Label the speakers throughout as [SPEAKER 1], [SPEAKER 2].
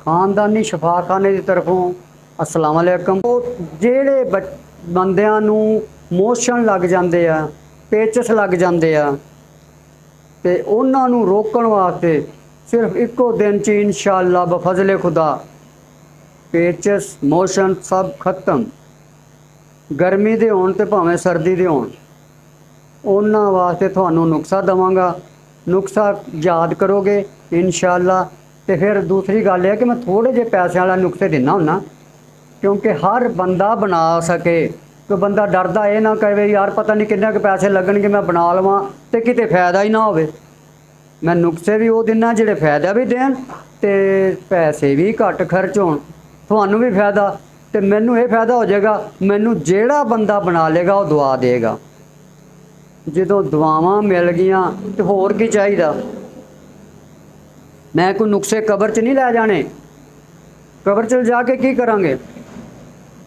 [SPEAKER 1] खानदानी शफाखाने की तरफों अस्सलाम वालेकुम। जेड़े बंदियां नूं मोशन लग जाते आ, पेचस लग जाते आ, ते उन्हां नूं रोकण वास्ते सिर्फ इको दिन च इंशाअल्लाह बफजले खुदा पेचस मोशन सब खत्म। गर्मी दे होण ते भावें सर्दी दे होण, उन्हां वास्ते तुहानूं नुस्खा दवांगा। नुस्खा याद करोगे इंशाअल्लाह। तो फिर दूसरी गल है कि मैं थोड़े जे पैसे वाला नुस्खे दिना हुन्ना, क्योंकि हर बंदा बना सके। तो बंदा डरदा ये ना कहे यार पता नहीं किन्ने के पैसे लगणगे, मैं बना लवां तो किते फायदा ही ना होवे। मैं नुस्खे भी वो दिना जिहड़े फायदा भी देन ते पैसे भी घट खर्च होण, तुहानूं भी फायदा ते मैनूं ये फायदा हो जाएगा। मैनूं जिहड़ा बंदा बना लेगा वो दुआ देगा। जदों दुआवां मिल गईयां तो होर की चाहिदा। मैं कोई नुस्खे कबर च नहीं लै जाने। कबर च जाके की करांगे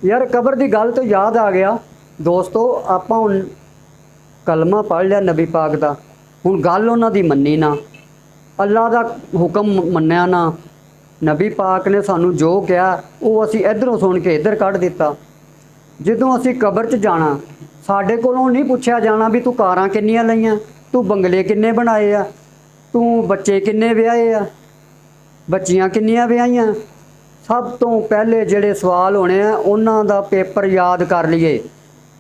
[SPEAKER 1] यार। कबर की गल तो याद आ गया दोस्तों, आपां हुण कलमा पढ़ लिया नबी पाक का, हुण गल उन्हां दी मन्नी ना, अल्लाह का हुक्म मन्निया ना, नबी पाक ने सानू जो कहा वो असी इधरों सुन के इधर कढ़ दिता। जदों असी कबर च जाना साडे कोलों नहीं पुछया जाना भी तू कारां किन्नियां लईयां, तू बंगले किन्ने बनाए आ, तू बच्चे किन्ने ब्याहे आ, बच्चियां किन्नियां ब्याहियां। सब तो पहले जिहड़े सवाल होने आ उन्हां दा पेपर याद कर लीए।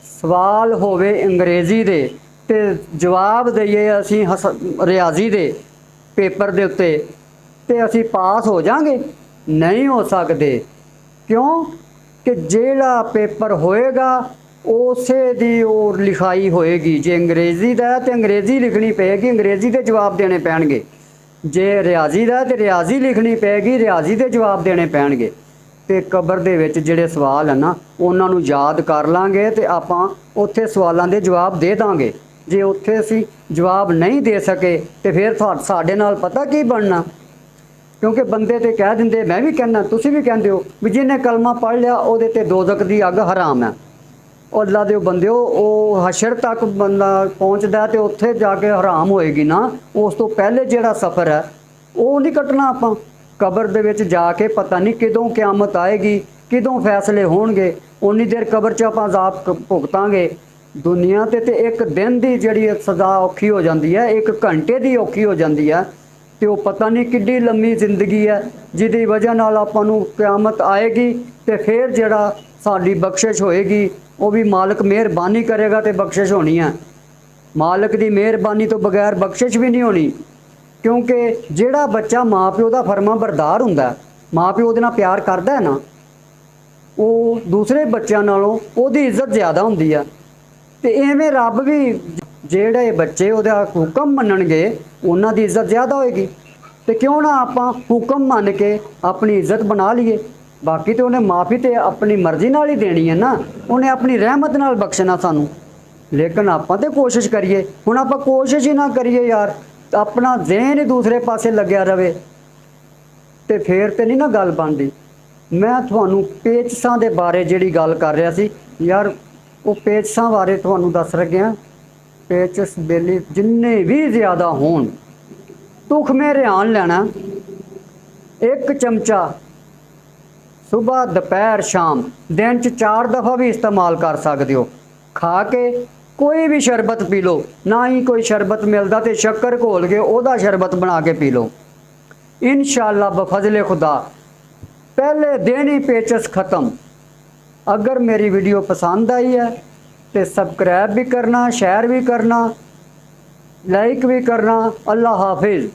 [SPEAKER 1] सवाल होवे अंग्रेजी दे ते जवाब दईए असी रियाजी दे पेपर दे उत्ते ते असी पास हो जाएंगे? नहीं हो सकते। क्यों कि जिहड़ा पेपर होएगा उसे दी और लिखाई होएगी। जे अंग्रेजी दा तो अंग्रेजी लिखनी पेगी, अंग्रेजी के जवाब देने पैणगे। जे रियाजी दा तो रियाजी लिखनी पेगी, रियाजी के जवाब देने पैणगे। तो कबर दे विच जिहड़े सवाल है ना उन्हां नूं याद कर लांगे तो आपां उत्थे सवालों के जवाब दे दांगे। जे उत्थे असी जवाब नहीं दे सके तो फिर साडे नाल पता की बनना। क्योंकि बंदे तो कह देंगे, मैं भी कहना तुसीं भी कहते हो भी जिन्हें कलमा पढ़ लिया उहदे ते दोज़ख दी अग हराम है। और अल्लाह दे बंदिओ वो हशर तक बंदा पहुँचता तो उत्थे जाके हराम होएगी ना। उस तो पहले जिहड़ा सफ़र है वो नहीं कटना आपां। कबर दे विच जाके पता नहीं किदों क़यामत आएगी, किदों फैसले होणगे। उन्नी देर कबर च आपां अज़ाब भुगतांगे। दुनिया ते एक दिन की जिहड़ी सज़ा औखी हो जाती है, एक घंटे की औखी हो जाती है। तो वो पता नहीं किड्डी लंबी जिंदगी है जिहदी वजह नाल आपां नूं क़यामत आएगी। तो फिर जिहड़ा साडी बख्शिश होएगी वो भी मालिक मेहरबानी करेगा तो बख्शिश होनी है। मालिक की मेहरबानी तो बगैर बख्शिश भी नहीं होनी। क्योंकि जिहड़ा बच्चा माँ प्यो का फरमा बरदार हुंदा है, माँ प्यो उहदे नाल प्यार करदा है ना, वो दूसरे बच्चों नालों उहदी इज्जत ज़्यादा हुंदी है। तो इवें रब भी जिहड़े बच्चे उहदा हुक्म मनणगे उन्हां दी इज्जत ज़्यादा होएगी। तो क्यों ना आपां हुक्म मन के अपनी इज्जत बना लीए। बाकी तो उन्हें माफ़ी तो अपनी मर्जी नाल ही देनी है ना, उन्हें अपनी रहमत नाल बख्शना सानू। लेकिन आपां तो कोशिश करिए। हुण आपां कोशिश ही ना करिए यार, अपना ज़हन ही दूसरे पासे लग्या रहे तो फिर तो नहीं ना गल बनदी। मैं तुहानू पेचसां दे बारे जिहड़ी गल कर रहा सी यार, वो पेचसां बारे तुहानू दस रहा। पेचस बेली जिन्ने भी ज़्यादा होण, तुखमे रिहान लेना 1 चमचा सुबह दोपहर शाम, दिन च 4 दफ़ा भी इस्तेमाल कर सकते हो। खा के कोई भी शरबत पी लो, ना ही कोई शरबत मिलता तो शक्कर घोल के ओदा शरबत बना के पी लो। इंशाअल्लाह बफजले खुदा पहले दिन ही पेचस ख़त्म। अगर मेरी वीडियो पसंद आई है तो सब्सक्राइब भी करना, शेयर भी करना, लाइक भी करना। अल्लाह हाफिज़।